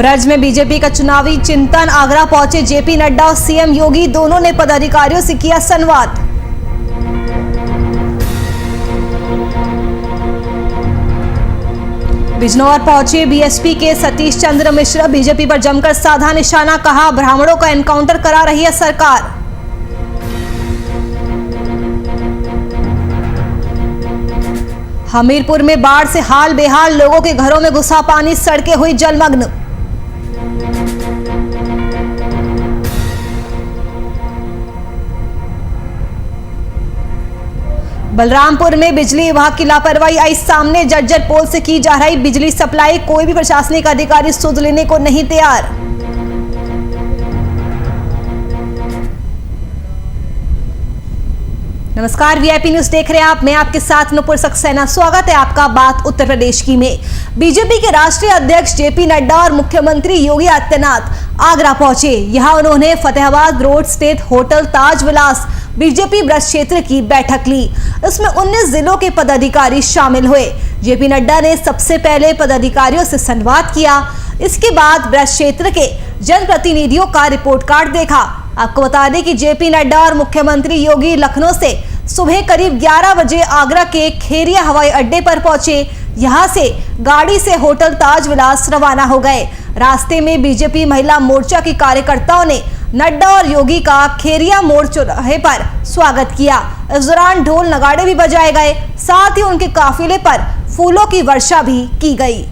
ब्रज में बीजेपी का चुनावी चिंतन। आगरा पहुंचे जेपी नड्डा और सीएम योगी, दोनों ने पदाधिकारियों से किया संवाद। बिजनौर पहुंचे बीएसपी के सतीश चंद्र मिश्रा, बीजेपी पर जमकर साधा निशाना, कहा ब्राह्मणों का एनकाउंटर करा रही है सरकार। हमीरपुर में बाढ़ से हाल बेहाल, लोगों के घरों में घुसा पानी, सड़कें हुई जलमग्न। बलरामपुर में बिजली विभाग की लापरवाही आई सामने, जर्जर पोल से की जा रही बिजली सप्लाई, कोई भी प्रशासनिक अधिकारी सुध लेने को नहीं तैयार। नमस्कार, वीआईपी न्यूज देख रहे हैं आप, मैं आपके साथ नुपुर सक्सेना। स्वागत है आपका बात उत्तर प्रदेश की में। बीजेपी के राष्ट्रीय अध्यक्ष जेपी नड्डा और मुख्यमंत्री योगी आदित्यनाथ आगरा पहुंचे। यहां उन्होंने फतेहाबाद रोड स्थित होटल ताज विलास बीजेपी ब्रज क्षेत्र की बैठक ली। इसमें 19 जिलों के पदाधिकारी शामिल हुए। जेपी नड्डा ने सबसे पहले पदाधिकारियों से संवाद किया। इसके बाद ब्रज क्षेत्र के जनप्रतिनिधियों का रिपोर्ट कार्ड देखा। आपको बता दें कि जेपी नड्डा और मुख्यमंत्री योगी लखनऊ से सुबह करीब 11 बजे आगरा के खेरिया हवाई अड्डे पर पहुंचे। यहां से गाड़ी से होटल ताज विलास रवाना हो गए। रास्ते में बीजेपी महिला मोर्चा के कार्यकर्ताओं ने नड्डा और योगी का खेरिया मोड़ चौराहे पर स्वागत किया। इस दौरान ढोल नगाड़े भी बजाए गए, साथ ही उनके काफिले पर फूलों की वर्षा भी की गई।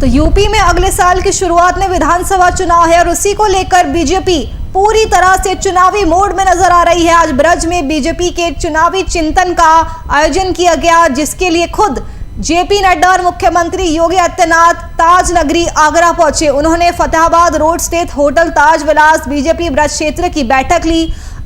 तो यूपी में अगले साल की शुरुआत में विधानसभा चुनाव है और उसी को लेकर बीजेपी पूरी तरह से चुनावी मोड में नजर आ रही है। आज ब्रज में बीजेपी के चुनावी चिंतन का आयोजन किया गया, जिसके लिए खुद जेपी नड्डा और मुख्यमंत्री योगी आदित्यनाथ ताज नगरी आगरा पहुंचे। उन्होंने फतेहाबाद रोड स्थित होटल ताज विलास बीजेपी ब्रज क्षेत्र की बैठक ली।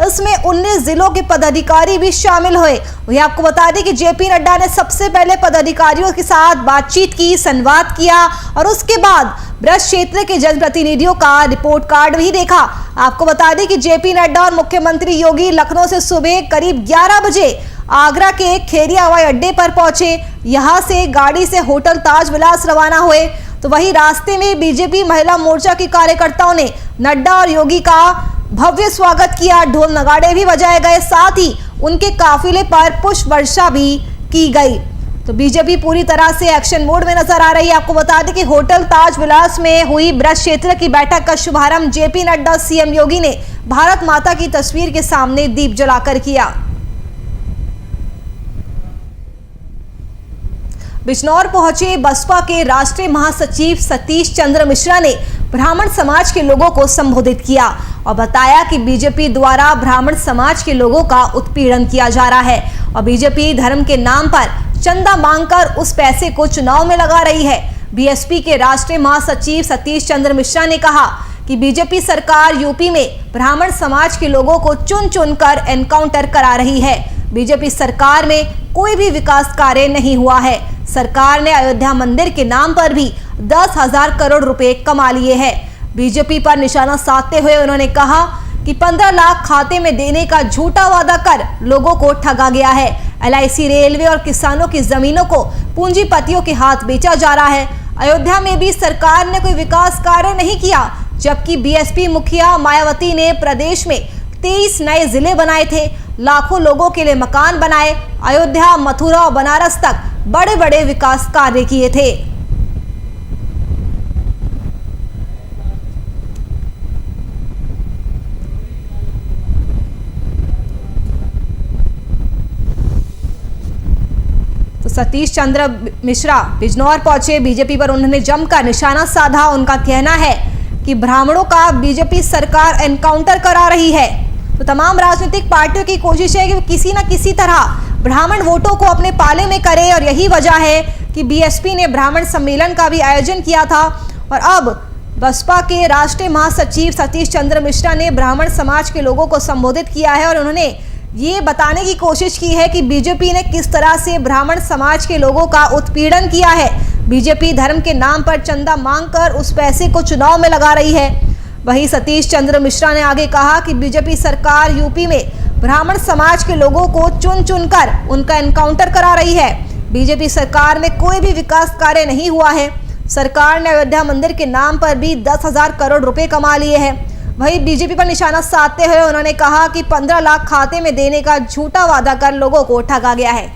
इसमें 19 जिलों के पदाधिकारी भी शामिल हुए। वही आपको बता दें कि जेपी नड्डा ने सबसे पहले पदाधिकारियों के साथ बातचीत की, संवाद किया और उसके बाद ब्रज क्षेत्र के जनप्रतिनिधियों का रिपोर्ट कार्ड भी देखा। आपको बता दें कि जेपी नड्डा और मुख्यमंत्री योगी लखनऊ से सुबह करीब 11 बजे आगरा के खेरिया हवाई अड्डे पर पहुंचे। यहां से गाड़ी से होटल ताज विलास रवाना हुए। तो वही रास्ते में बीजेपी महिला मोर्चा के कार्यकर्ताओं ने नड्डा और योगी का भव्य स्वागत किया, ढोल नगाड़े भी बजाए गए, साथ ही उनके काफिले पर पुष्प वर्षा भी की गई। तो बीजेपी पूरी तरह से एक्शन मोड में नजर आ रही है। आपको बता दें कि होटल ताज विलास में हुई ब्रज क्षेत्र की बैठक का शुभारंभ जेपी नड्डा सीएम योगी ने भारत माता की तस्वीर के सामने दीप जलाकर किया। बिजनौर पहुंचे बसपा के राष्ट्रीय महासचिव सतीश चंद्र मिश्रा ने ब्राह्मण समाज के लोगों को संबोधित किया और बताया कि बीजेपी द्वारा ब्राह्मण समाज के लोगों का उत्पीड़न किया जा रहा है और बीजेपी धर्म के नाम पर चंदा मांगकर उस पैसे को चुनाव में लगा रही है। बीएसपी के राष्ट्रीय महासचिव सतीश चंद्र मिश्रा ने कहा कि बीजेपी सरकार यूपी में ब्राह्मण समाज के लोगों को चुन चुनकर एनकाउंटर करा रही है। बीजेपी सरकार में कोई भी विकास कार्य नहीं हुआ है। सरकार ने अयोध्या मंदिर के नाम पर भी 10,000 करोड़ रुपए कमा लिए हैं। बीजेपी पर निशाना साधते हुए उन्होंने कहा कि 15 लाख खाते में देने का झूठा वादा कर लोगों को ठगा गया है। एलआईसी, रेलवे और किसानों की जमीनों को पूंजीपतियों के हाथ बेचा जा रहा है। अयोध्या में भी सरकार ने कोई विकास कार्य नहीं किया, जबकि बीएसपी मुखिया मायावती ने प्रदेश में 23 नए जिले बनाए थे, लाखों लोगों के लिए मकान बनाए, अयोध्या, मथुरा और बनारस तक बड़े बड़े विकास कार्य किए थे। तो सतीश चंद्र मिश्रा बिजनौर पहुंचे। बीजेपी पर उन्होंने जमकर निशाना साधा। उनका कहना है कि ब्राह्मणों का बीजेपी सरकार एनकाउंटर करा रही है। तो तमाम राजनीतिक पार्टियों की कोशिश है कि किसी न किसी तरह ब्राह्मण वोटों को अपने पाले में करे और यही वजह है कि बीएसपी ने ब्राह्मण सम्मेलन का भी आयोजन किया था और अब बसपा के राष्ट्रीय महासचिव सतीश चंद्र मिश्रा ने ब्राह्मण समाज के लोगों को संबोधित किया है और उन्होंने ये बताने की कोशिश की है कि बीजेपी ने किस तरह से ब्राह्मण समाज के लोगों का उत्पीड़न किया है। बीजेपी धर्म के नाम पर चंदा मांगकर उस पैसे को चुनाव में लगा रही है। वहीं सतीश चंद्र मिश्रा ने आगे कहा कि बीजेपी सरकार यूपी में ब्राह्मण समाज के लोगों को चुन चुनकर उनका एनकाउंटर करा रही है। बीजेपी सरकार में कोई भी विकास कार्य नहीं हुआ है। सरकार ने अयोध्या मंदिर के नाम पर भी 10,000 करोड़ रुपए कमा लिए हैं। वहीं बीजेपी पर निशाना साधते हुए उन्होंने कहा कि 15 लाख खाते में देने का झूठा वादा कर लोगों को ठगा गया है।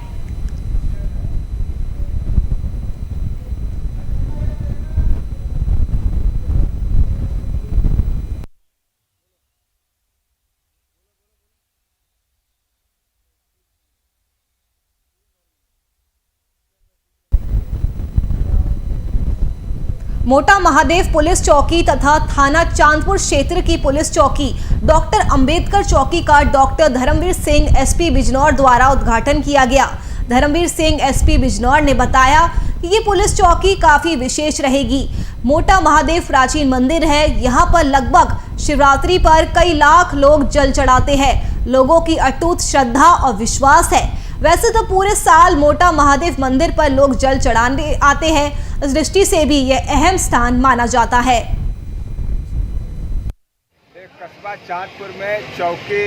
मोटा महादेव पुलिस चौकी तथा थाना चांदपुर क्षेत्र की पुलिस चौकी डॉक्टर अंबेडकर चौकी का डॉक्टर धर्मवीर सिंह एसपी बिजनौर द्वारा उद्घाटन किया गया। धर्मवीर सिंह एसपी बिजनौर ने बताया कि ये पुलिस चौकी काफी विशेष रहेगी। मोटा महादेव प्राचीन मंदिर है। यहाँ पर लगभग शिवरात्रि पर कई लाख लोग जल चढ़ाते हैं। लोगों की अटूट श्रद्धा और विश्वास है। वैसे तो पूरे साल मोटा महादेव मंदिर पर लोग जल चढ़ाने आते हैं। इस दृष्टि से भी यह अहम स्थान माना जाता है। एक कस्बा चांदपुर में चौकी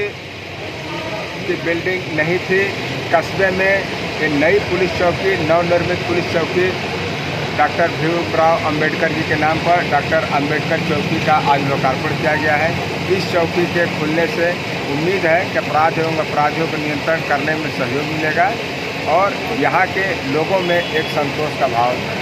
की बिल्डिंग नहीं थी। कस्बे में एक नई पुलिस चौकी, नवनिर्मित पुलिस चौकी डॉक्टर भीमराव अंबेडकर जी के नाम पर डॉक्टर अंबेडकर चौकी का आज लोकार्पण किया गया है। इस चौकी के खुलने से उम्मीद है कि अपराध एवं अपराधियों को नियंत्रण करने में सहयोग मिलेगा और यहाँ के लोगों में एक संतोष का भाव है।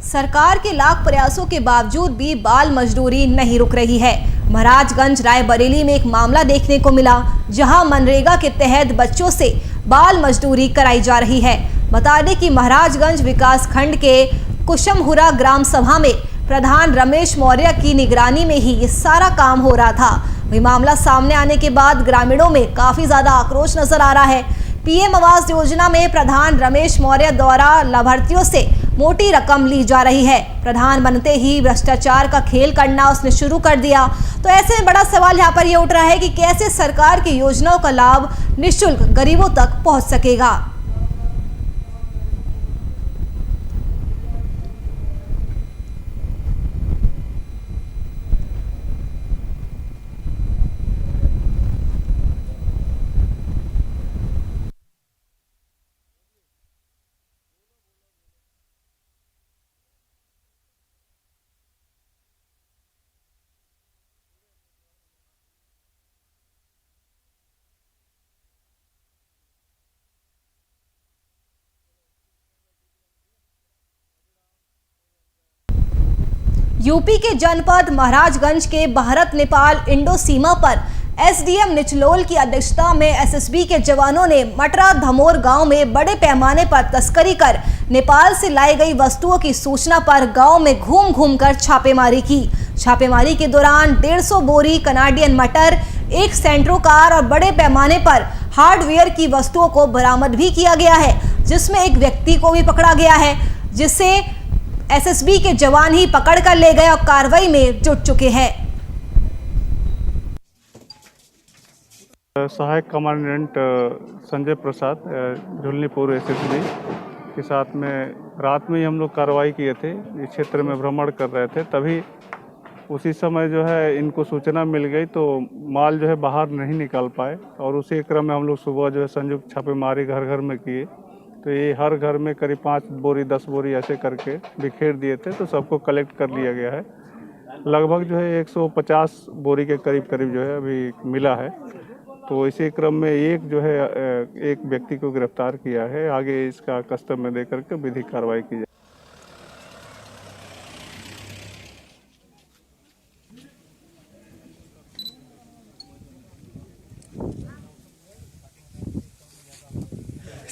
सरकार के लाख प्रयासों के बावजूद भी बाल मजदूरी नहीं रुक रही है। महाराजगंज रायबरेली में एक मामला देखने को मिला, जहां मनरेगा के तहत बच्चों से बाल मजदूरी कराई जा रही है। बता दें कि महाराजगंज विकास खंड के कुशमहुरा ग्राम सभा में प्रधान रमेश मौर्य की निगरानी में ही ये सारा काम हो रहा था। वही मामला सामने आने के बाद ग्रामीणों में काफी ज्यादा आक्रोश नजर आ रहा है। पीएम आवास योजना में प्रधान रमेश मौर्य द्वारा लाभार्थियों से मोटी रकम ली जा रही है। प्रधान बनते ही भ्रष्टाचार का खेल करना उसने शुरू कर दिया। तो ऐसे में बड़ा सवाल यहाँ पर ये उठ रहा है कि कैसे सरकार की योजनाओं का लाभ निःशुल्क गरीबों तक पहुंच सकेगा। यूपी के जनपद महाराजगंज के भारत नेपाल इंडो सीमा पर एसडीएम निचलोल की अध्यक्षता में एसएसबी के जवानों ने मटरा धमोर गांव में बड़े पैमाने पर तस्करी कर नेपाल से लाई गई वस्तुओं की सूचना पर गांव में घूम घूम कर छापेमारी की। छापेमारी के दौरान 150 बोरी कनाडियन मटर, एक सेंट्रो कार और बड़े पैमाने पर हार्डवेयर की वस्तुओं को बरामद भी किया गया है, जिसमें एक व्यक्ति को भी पकड़ा गया है, जिसे एसएसबी के जवान ही पकड़ कर ले गए और कार्रवाई में जुट चुके हैं। सहायक कमांडेंट संजय प्रसाद झुलनीपुर एसएसबी के साथ में रात में ही हम लोग कार्रवाई किए थे। इस क्षेत्र में भ्रमण कर रहे थे, तभी उसी समय जो है इनको सूचना मिल गई, तो माल जो है बाहर नहीं निकाल पाए और उसी क्रम में हम लोग सुबह जो है संयुक्त छापेमारी घर घर में किए। तो ये हर घर में करीब 5 बोरी 10 बोरी ऐसे करके बिखेर दिए थे, तो सबको कलेक्ट कर लिया गया है। लगभग जो है 150 बोरी के करीब जो है अभी मिला है। तो इसी क्रम में एक जो है एक व्यक्ति को गिरफ्तार किया है। आगे इसका कस्टम में देकर के विधिक कार्रवाई की जाए।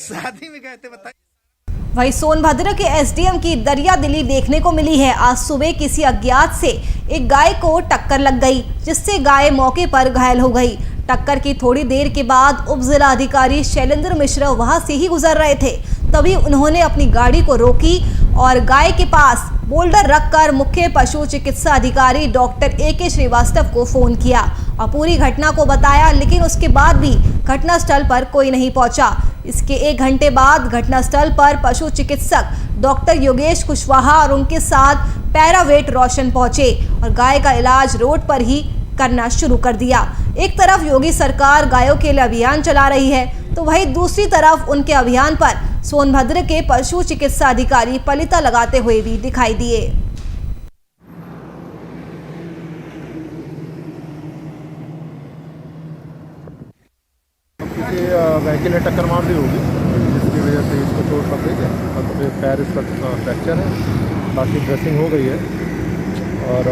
शादी में गए थे बताइए। वहीं सोनभद्र के एसडीएम की दरिया दिली देखने को मिली है। आज सुबह किसी अज्ञात से एक गाय को टक्कर लग गई, जिससे गाय मौके पर घायल हो गई। टक्कर की थोड़ी देर के बाद उप जिला अधिकारी शैलेंद्र मिश्रा वहां से ही गुजर रहे थे, तभी उन्होंने अपनी गाड़ी को रोकी और गाय के पास बोल्डर रखकर मुख्य पशु चिकित्सा अधिकारी डॉक्टर AK श्रीवास्तव को फोन किया और पूरी घटना को बताया, लेकिन उसके बाद भी घटनास्थल पर कोई नहीं पहुंचा। इसके 1 घंटे बाद घटनास्थल पर पशु चिकित्सक डॉक्टर योगेश कुशवाहा और उनके साथ पैरावेट रोशन पहुंचे और गाय का इलाज रोड पर ही करना शुरू कर दिया। एक तरफ योगी सरकार गायों के लिए अभियान चला रही है तो वहीं दूसरी तरफ उनके अभियान पर सोनभद्र के पशु चिकित्सा अधिकारी पलिता लगाते हुए भी दिखाई दिए। किसी व्हीकल ने टक्कर मार दी होगी जिसकी वजह से इसको चोट लग गई है और तो पैर इसका फ्रैक्चर है। बाकी ड्रेसिंग हो गई है और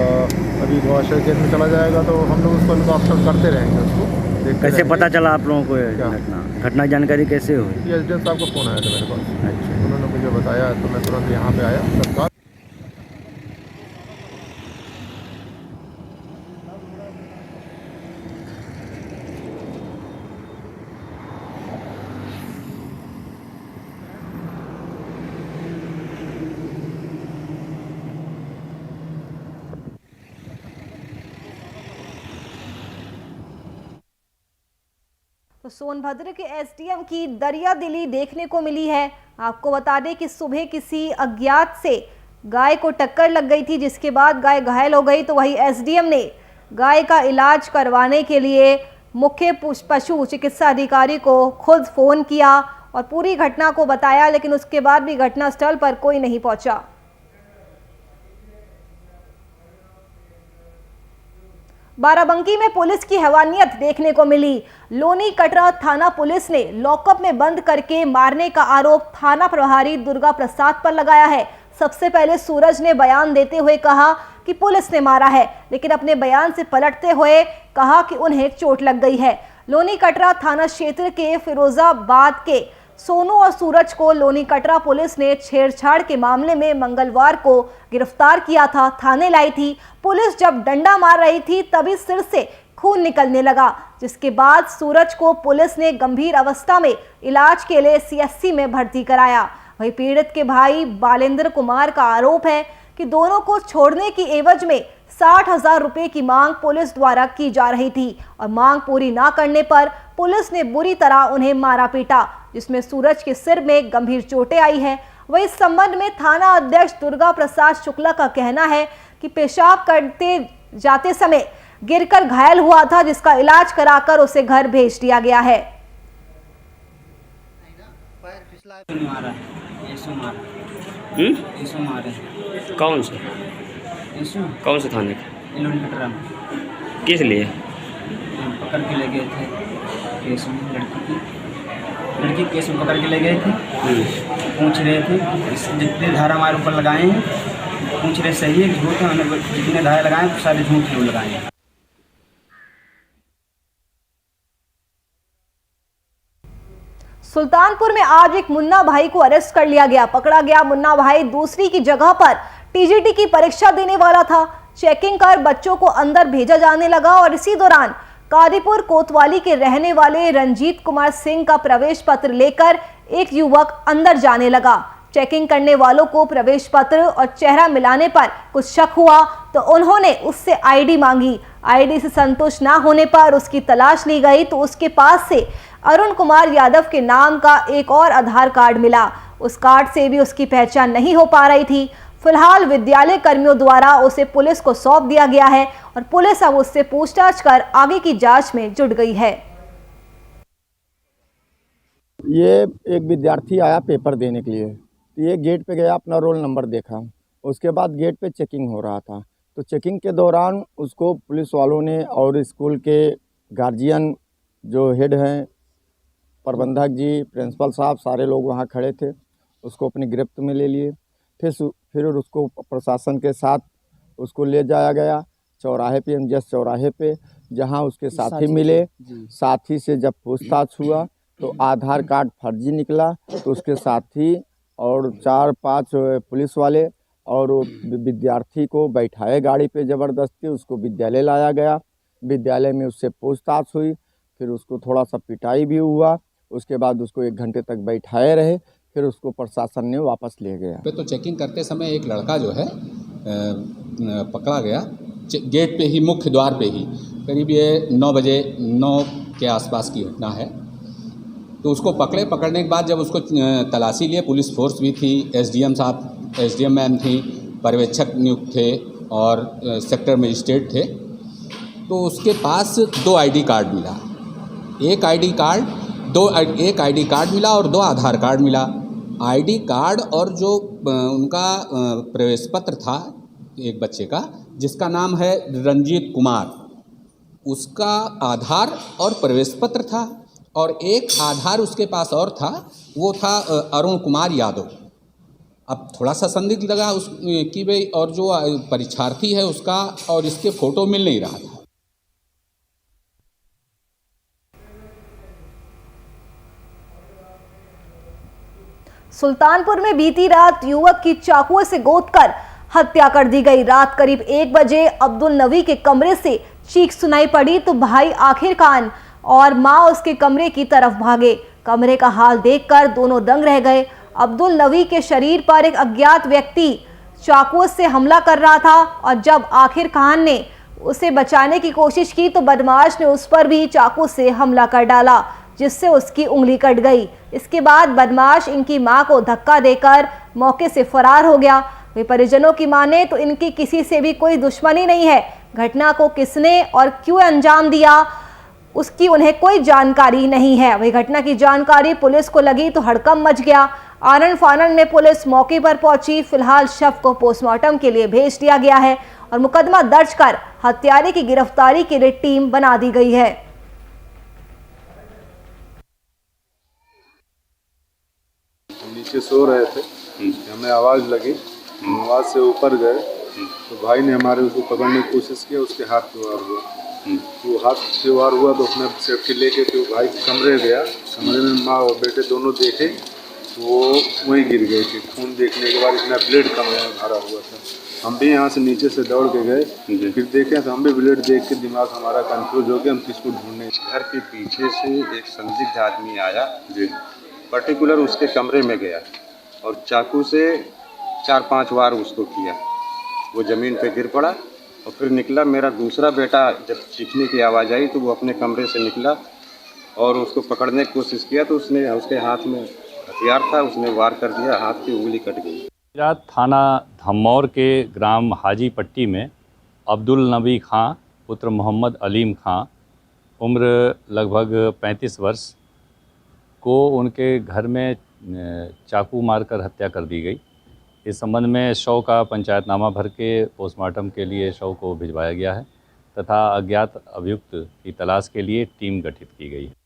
अभी गौशाला जेल में चला जाएगा तो हम लोग उसको डॉक्टर करते रहेंगे। उसको कैसे पता चला आप लोगों को ये घटना जानकारी कैसे हुई? ये एसडीएम साहब का फ़ोन आया था मेरे पास। अच्छा। उन्होंने मुझे बताया तो मैं तुरंत यहाँ पे आया तत्काल। तो सोनभद्र के एसडीएम की दरियादिली देखने को मिली है। आपको बता दें कि सुबह किसी अज्ञात से गाय को टक्कर लग गई थी, जिसके बाद गाय घायल हो गई। तो वही एसडीएम ने गाय का इलाज करवाने के लिए मुख्य पशु चिकित्सा अधिकारी को खुद फोन किया और पूरी घटना को बताया, लेकिन उसके बाद भी घटनास्थल पर कोई नहीं पहुंचा। बाराबंकी में पुलिस की हैवानियत देखने को मिली। लोनी कटरा थाना पुलिस ने लॉकअप में बंद करके मारने का आरोप थाना प्रभारी दुर्गा प्रसाद पर लगाया है। सबसे पहले सूरज ने बयान देते हुए कहा कि पुलिस ने मारा है, लेकिन अपने बयान से पलटते हुए कहा कि उन्हें चोट लग गई है। लोनी कटरा थाना क्षेत्र के फिरोजाबाद के सोनू और सूरज को लोनी कटरा पुलिस ने छेड़छाड़ के मामले में मंगलवार को गिरफ्तार किया था, थाने लाई थी। पुलिस जब डंडा मार रही थी तभी सिर से खून निकलने लगा, जिसके बाद सूरज को पुलिस ने गंभीर अवस्था में इलाज के लिए सीएससी में भर्ती कराया। वहीं पीड़ित के भाई बालेंद्र कुमार का आरोप है कि दोनों को छोड़ने की एवज में 60,000 रुपए की मांग पुलिस द्वारा की जा रही थी और मांग पूरी ना करने पर पुलिस ने बुरी तरह उन्हें मारा पीटा, जिसमें सूरज के सिर में गंभीर चोटें आई है। वहीं इस संबंध में थाना अध्यक्ष दुर्गा प्रसाद शुक्ला का कहना है कि पेशाब करते जाते समय गिरकर घायल हुआ था, जिसका इलाज कराकर उसे घर भेज दिया गया है। कौन से थाने का? किस लिए? पकड़ के ले गए थे केस में, लड़की केस में पकड़ के ले गए थे। पूछ रहे थे जितने धारा हमारे ऊपर लगाए हैं, पूछ रहे सही है झूठ है, हमने जितने धारा लगाए सारे झूठ क्यों लगाए हैं। सुल्तानपुर में आज एक मुन्ना भाई को अरेस्ट कर लिया गया। पकड़ा गया मुन्ना भाई दूसरी की जगह पर टीजीटी की परीक्षा देने वाला था। चेकिंग कर बच्चों को अंदर भेजा जाने लगा और इसी दौरान कादीपुर कोतवाली के रहने वाले रंजीत कुमार सिंह का प्रवेश पत्र लेकर एक युवक अंदर जाने लगा। चेकिंग करने वालों को प्रवेश पत्र और चेहरा मिलाने पर कुछ शक हुआ तो उन्होंने उससे आईडी मांगी। आईडी से संतुष्ट ना होने पर उसकी तलाश ली गई तो उसके पास से अरुण कुमार यादव के नाम का एक और आधार कार्ड मिला। उस कार्ड से भी उसकी पहचान नहीं हो पा रही थी। फिलहाल विद्यालय कर्मियों द्वारा उसे पुलिस को सौंप दिया गया है और पुलिस अब उससे पूछताछ कर आगे की जांच में जुट गई है। ये एक विद्यार्थी आया पेपर देने के लिए, ये गेट पे गया, अपना रोल नंबर देखा, उसके बाद गेट पे चेकिंग हो रहा था। तो चेकिंग के दौरान उसको पुलिस वालों ने और स्कूल के गार्जियन जो हेड हैं, प्रबंधक जी, प्रिंसिपल साहब, सारे लोग वहाँ खड़े थे, उसको अपनी गिरफ्त में ले लिए। फिर उसको प्रशासन के साथ उसको ले जाया गया चौराहे पे, एमजीएस चौराहे पे, जहाँ उसके साथी मिले। साथी से जब पूछताछ हुआ तो आधार कार्ड फर्जी निकला। तो उसके साथी और 4-5 पुलिस वाले और विद्यार्थी को बैठाए गाड़ी पे, ज़बरदस्ती उसको विद्यालय लाया गया। विद्यालय में उससे पूछताछ हुई, फिर उसको थोड़ा सा पिटाई भी हुआ। उसके बाद उसको 1 घंटे तक बैठाए रहे, फिर उसको प्रशासन ने वापस ले गया। तो चेकिंग करते समय एक लड़का जो है पकड़ा गया गेट पे ही, मुख्य द्वार पे ही। करीब ये 9 के आसपास की घटना है। तो उसको पकड़ने के बाद जब उसको तलाशी लिए, पुलिस फोर्स भी थी, एसडीएम साहब, एसडीएम मैम थी, पर्यवेक्षक नियुक्त थे और सेक्टर मजिस्ट्रेट थे। तो उसके पास 2 आईडी कार्ड मिला, एक आईडी कार्ड मिला और 2 आधार कार्ड मिला। आईडी कार्ड और जो उनका प्रवेश पत्र था एक बच्चे का जिसका नाम है रंजीत कुमार, उसका आधार और प्रवेश पत्र था, और एक आधार उसके पास और था, वो था अरुण कुमार यादव। अब थोड़ा सा संदिग्ध लगा उस कि भाई, और जो परीक्षार्थी है उसका और इसके फ़ोटो मिल नहीं रहा था। सुल्तानपुर में बीती रात युवक की चाकुओं से गोदकर हत्या कर दी गई। रात करीब 1 बजे अब्दुल नवी के कमरे से चीख सुनाई पड़ी तो भाई आखिरकार और मां उसके कमरे की तरफ भागे। कमरे का हाल देखकर दोनों दंग रह गए। अब्दुल नवी के शरीर पर एक अज्ञात व्यक्ति चाकुओं से हमला कर रहा था और जब आखिर खान ने उसे बचाने की कोशिश की तो बदमाश ने उस पर भी चाकू से हमला कर डाला, जिससे उसकी उंगली कट गई। इसके बाद बदमाश इनकी मां को धक्का देकर मौके से फरार हो गया। वे परिजनों की माने तो इनकी किसी से भी कोई दुश्मनी नहीं है। घटना को किसने और क्यों अंजाम दिया उसकी उन्हें कोई जानकारी नहीं है। वही घटना की जानकारी पुलिस को लगी तो हड़कंप मच गया। आनन फानन में पुलिस मौके पर पहुंची। फिलहाल शव को पोस्टमार्टम के लिए भेज दिया गया है और मुकदमा दर्ज कर हत्यारे की गिरफ्तारी के लिए टीम बना दी गई है। नीचे सो रहे थे, हमें आवाज़ लगी, आवाज़ से ऊपर गए तो भाई ने हमारे उसको पकड़ने की कोशिश किया, उसके हाथ पे वार हुआ। वो हाथ से वार हुआ तो अपने सेफ्टी लेके तो भाई कमरे गया। कमरे में माँ और बेटे दोनों देखे तो वो वहीं गिर गए थे। खून देखने के बाद इतना ब्लड कमरे में भरा हुआ था। हम भी यहाँ से नीचे से दौड़ के गए, फिर देखे तो हम भी ब्लड देख के दिमाग हमारा कंफ्यूज हो गया, हम किसको ढूंढने। घर के पीछे से एक संदिग्ध आदमी आया जी, पर्टिकुलर उसके कमरे में गया और चाकू से 4-5 वार उसको किया। वो ज़मीन पे गिर पड़ा और फिर निकला। मेरा दूसरा बेटा जब चीखने की आवाज़ आई तो वो अपने कमरे से निकला और उसको पकड़ने की कोशिश किया तो उसके हाथ में हथियार था, उसने वार कर दिया, हाथ की उंगली कट गई। रात थाना धमौर के ग्राम हाजी पट्टी में अब्दुल नबी खां पुत्र मोहम्मद अलीम खां उम्र लगभग 35 वर्ष को उनके घर में चाकू मारकर हत्या कर दी गई। इस संबंध में शव का पंचायतनामा भर के पोस्टमार्टम के लिए शव को भिजवाया गया है तथा अज्ञात अभियुक्त की तलाश के लिए टीम गठित की गई है।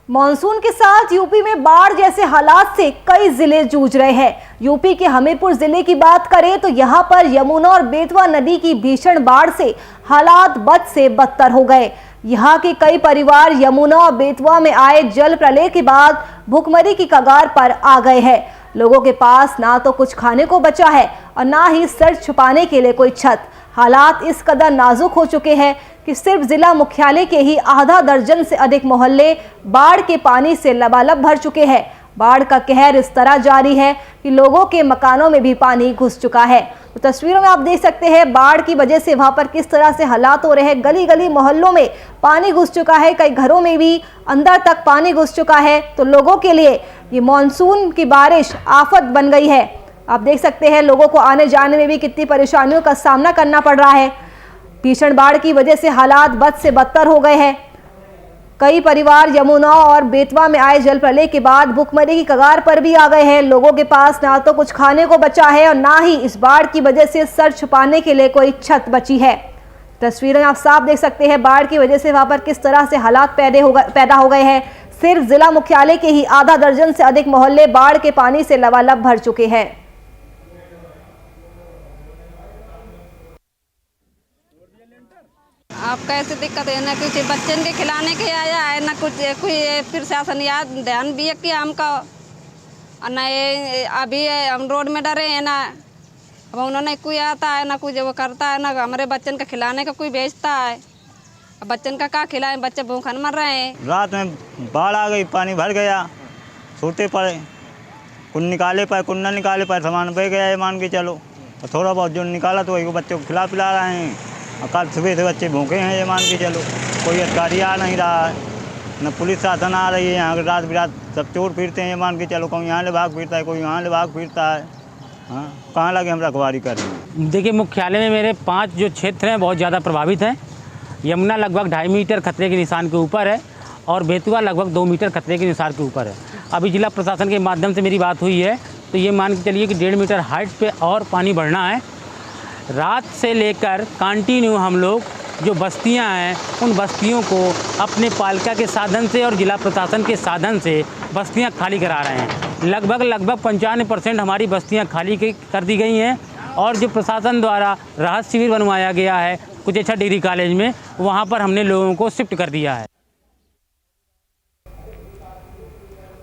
मॉनसून के साथ यूपी में बाढ़ जैसे हालात से कई जिले जूझ रहे हैं। यूपी के हमीरपुर जिले की बात करें तो यहां पर यमुना और बेतवा नदी की भीषण बाढ़ से हालात बद से बदतर हो गए। यहां के कई परिवार यमुना और बेतवा में आए जल प्रलय के बाद भूखमरी की कगार पर आ गए हैं। लोगों के पास ना तो कुछ खाने को बचा है और ना ही सर छुपाने के लिए कोई छत। हालात इस कदर नाजुक हो चुके हैं कि सिर्फ जिला मुख्यालय के ही आधा दर्जन से अधिक मोहल्ले बाढ़ के पानी से लबालब भर चुके हैं। बाढ़ का कहर इस तरह जारी है कि लोगों के मकानों में भी पानी घुस चुका है। तो तस्वीरों में आप देख सकते हैं बाढ़ की वजह से वहां पर किस तरह से हालात हो रहे हैं। गली गली मोहल्लों में पानी घुस चुका है, कई घरों में भी अंदर तक पानी घुस चुका है। तो लोगों के लिए ये मानसून की बारिश आफत बन गई है। आप देख सकते हैं लोगों को आने जाने में भी कितनी परेशानियों का सामना करना पड़ रहा है। भीषण बाढ़ की वजह से हालात बद से बदतर हो गए हैं। कई परिवार यमुना और बेतवा में आए जल प्रलय के बाद भूखमरी की कगार पर भी आ गए हैं। लोगों के पास ना तो कुछ खाने को बचा है और ना ही इस बाढ़ की वजह से सर छुपाने के लिए कोई छत बची है। तस्वीरें आप साफ देख सकते हैं बाढ़ की वजह से वहां पर किस तरह से हालात पैदा हो गए हैं। सिर्फ जिला मुख्यालय के ही आधा दर्जन से अधिक मोहल्ले बाढ़ के पानी से लबालब भर चुके हैं। आप कैसे दिक्कत है ना, कुछ बच्चन के खिलाने के आया है ना कुछ कोई प्रशासन याद ध्यान भी है कि हमका ना अभी हम रोड में डरे हैं ना। अब उन्होंने कोई आता है ना कुछ वो करता है ना हमारे बच्चन का खिलाने का कोई भेजता है। अब बच्चन का क्या खिलाएं, बच्चे भूखन मर रहे हैं। रात में बाढ़ आ गई, पानी भर गया, छोटे पड़े, कुछ निकाले पाए कुछ न निकाले पाए, सामान बह गया है मान के चलो। थोड़ा बहुत जो निकाला तो वही को बच्चों को खिला पिला रहे हैं। और कल सुबह से बच्चे भूखे हैं, ये मान के चलो। कोई अधिकारी आ नहीं रहा है, न पुलिस शासन आ रही है। यहाँ रात बिरात सब चोर फिरते हैं, ये मान के चलो। कोई यहाँ ले भाग फिरता है, कोई यहाँ ले भाग फिरता है। हाँ, कहाँ लगे हम रखवारी कर रहे हैं। देखिए, मुख्यालय में मेरे 5 जो क्षेत्र हैं बहुत ज़्यादा प्रभावित हैं। यमुना लगभग 2.5 मीटर खतरे के निशान के ऊपर है और बेतुआ लगभग 2 मीटर खतरे के निशान के ऊपर है। अभी जिला प्रशासन के माध्यम से मेरी बात हुई है तो ये मान के चलिए कि 1.5 मीटर हाइट पे और पानी बढ़ना है। रात से लेकर कंटिन्यू हम लोग जो बस्तियां हैं उन बस्तियों को अपने पालिका के साधन से और जिला प्रशासन के साधन से बस्तियां खाली करा रहे हैं। लगभग 95% हमारी बस्तियां खाली कर दी गई हैं और जो प्रशासन द्वारा राहत शिविर बनवाया गया है कुचेचा डिग्री कॉलेज में, वहाँ पर हमने लोगों को शिफ्ट कर दिया है।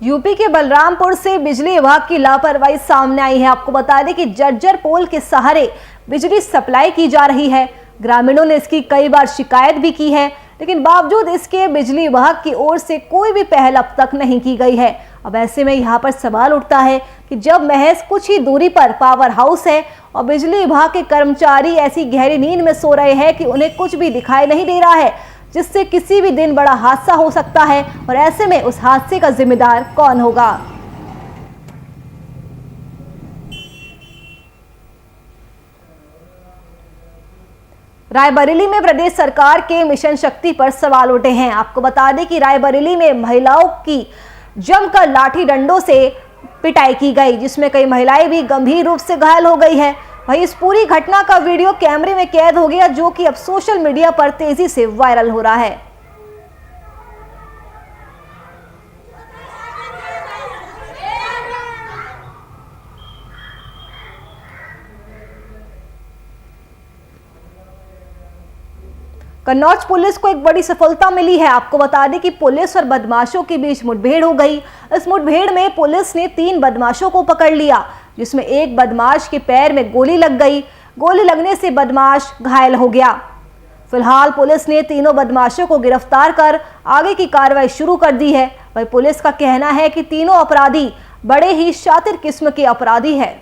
यूपी के बलरामपुर से बिजली विभाग की लापरवाही सामने आई है। आपको बता दें कि जर्जर पोल के सहारे बिजली सप्लाई की जा रही है। ग्रामीणों ने इसकी कई बार शिकायत भी की है, लेकिन बावजूद इसके बिजली विभाग की ओर से कोई भी पहल अब तक नहीं की गई है। अब ऐसे में यहाँ पर सवाल उठता है कि जब महज कुछ ही दूरी पर पावर हाउस है और बिजली विभाग के कर्मचारी ऐसी गहरी नींद में सो रहे हैं कि उन्हें कुछ भी दिखाई नहीं दे रहा है, जिससे किसी भी दिन बड़ा हादसा हो सकता है। और ऐसे में उस हादसे का जिम्मेदार कौन होगा? रायबरेली में प्रदेश सरकार के मिशन शक्ति पर सवाल उठे हैं। आपको बता दें कि रायबरेली में महिलाओं की जमकर लाठी डंडों से पिटाई की गई, जिसमें कई महिलाएं भी गंभीर रूप से घायल हो गई है। वहीं इस पूरी घटना का वीडियो कैमरे में कैद हो गया, जो कि अब सोशल मीडिया पर तेजी से वायरल हो रहा है। कन्नौज पुलिस को एक बड़ी सफलता मिली है। आपको बता दें कि पुलिस और बदमाशों के बीच मुठभेड़ हो गई। इस मुठभेड़ में पुलिस ने 3 बदमाशों को पकड़ लिया, जिसमें एक बदमाश के पैर में गोली लग गई। गोली लगने से बदमाश घायल हो गया। फिलहाल पुलिस ने तीनों बदमाशों को गिरफ्तार कर आगे की कार्रवाई शुरू कर दी है। वहीं पुलिस का कहना है कि तीनों अपराधी बड़े ही शातिर किस्म के अपराधी हैं।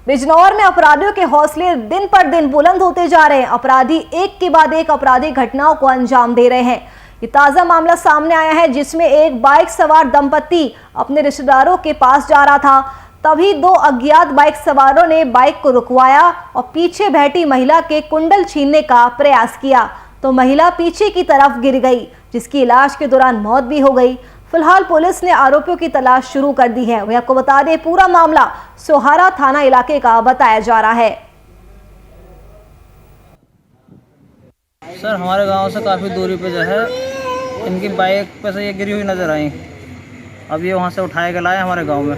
बिजनौर में अपराधियों के हौसले दिन पर दिन बुलंद होते जा रहे हैं। अपराधी एक के बाद एक आपराधिक घटनाओं को अंजाम दे रहे हैं। ये ताजा मामला सामने आया है, जिसमें एक बाइक सवार दंपति अपने रिश्तेदारों के पास जा रहा था। तभी 2 अज्ञात बाइक सवारों ने बाइक को रुकवाया और पीछे बैठी महिला के कुंडल छीनने का प्रयास किया, तो महिला पीछे की तरफ गिर गई, जिसकी इलाज के दौरान मौत भी हो गई। फिलहाल पुलिस ने आरोपियों की तलाश शुरू कर दी है। वहीं आपको बता दें, पूरा मामला सोहारा थाना इलाके का बताया जा रहा है। सर, हमारे गांव से काफ़ी दूरी पे जो है इनकी बाइक पे से ये गिरी हुई नज़र आई। अब ये वहाँ से उठाए के लाए हमारे गांव में,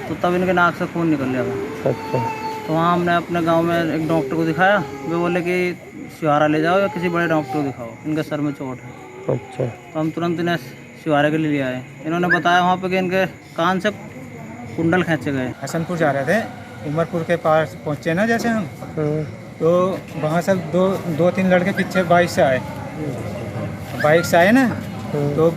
तो तब इनके नाक से खून निकल गया था। अच्छा। तो वहाँ हमने अपने गांव में एक डॉक्टर को दिखाया। वे बोले कि सिहारा ले जाओ या किसी बड़े डॉक्टर को दिखाओ, इनके सर में चोट है। अच्छा। तो हम तुरंत इन्हें सिहारे के लिए ले आए। इन्होंने बताया वहाँ पे कि इनके कान से कुंडल खींचे गए। हसनपुर जा रहे थे, उमरपुर के पास पहुँचे ना जैसे हम, तो वहाँ से दो तीन लड़के पीछे बाइक से आए ना, तो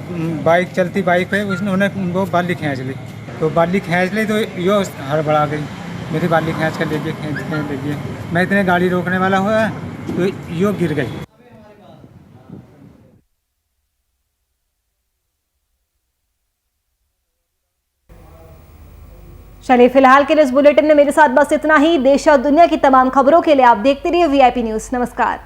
बाइक चलती बाइक पे उन्हें वो बाली खींच ली। तो बाली खींच ली तो यो हड़बड़ा गई, मेरी बाली खींच कर ले गई। मैं इतने गाड़ी रोकने वाला हुआ तो यो गिर गई। चलिए, फिलहाल के लिए इस बुलेटिन में मेरे साथ बस इतना ही। देश और दुनिया की तमाम खबरों के लिए आप देखते रहिए VIP न्यूज़। नमस्कार।